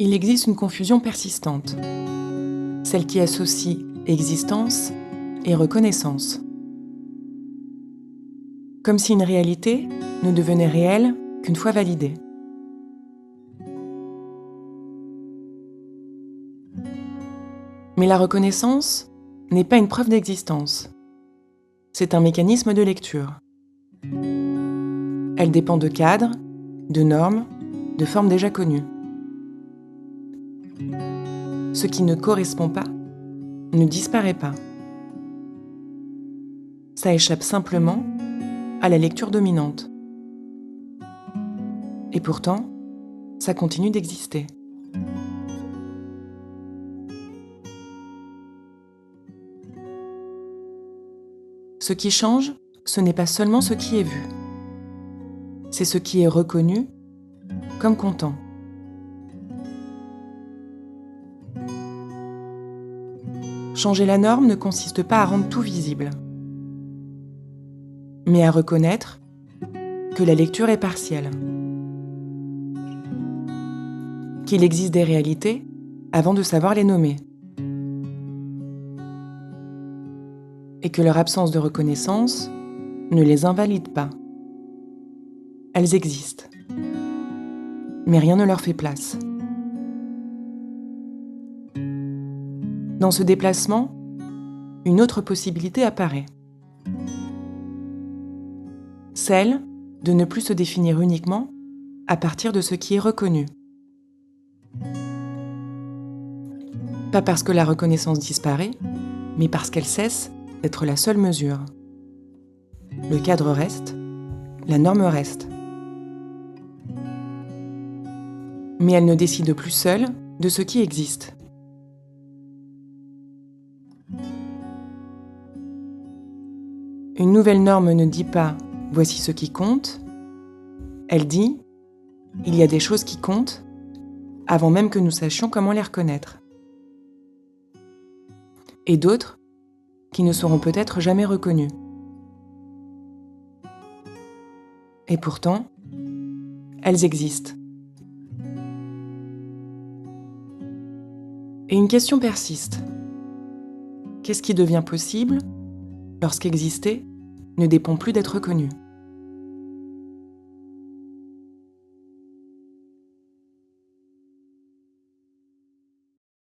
Il existe une confusion persistante, celle qui associe existence et reconnaissance. Comme si une réalité ne devenait réelle qu'une fois validée. Mais la reconnaissance n'est pas une preuve d'existence. C'est un mécanisme de lecture. Elle dépend de cadres, de normes, de formes déjà connues. Ce qui ne correspond pas ne disparaît pas. Ça échappe simplement à la lecture dominante. Et pourtant, ça continue d'exister. Ce qui change, ce n'est pas seulement ce qui est vu. C'est ce qui est reconnu comme comptant. Changer la norme ne consiste pas à rendre tout visible, mais à reconnaître que la lecture est partielle, qu'il existe des réalités avant de savoir les nommer, et que leur absence de reconnaissance ne les invalide pas. Elles existent, mais rien ne leur fait place. Dans ce déplacement, une autre possibilité apparaît. Celle de ne plus se définir uniquement à partir de ce qui est reconnu. Pas parce que la reconnaissance disparaît, mais parce qu'elle cesse d'être la seule mesure. Le cadre reste, la norme reste. Mais elle ne décide plus seule de ce qui existe. Une nouvelle norme ne dit pas « voici ce qui compte », elle dit « il y a des choses qui comptent » avant même que nous sachions comment les reconnaître. Et d'autres qui ne seront peut-être jamais reconnues. Et pourtant, elles existent. Et une question persiste. Qu'est-ce qui devient possible lorsqu'exister ne dépend plus d'être connu ?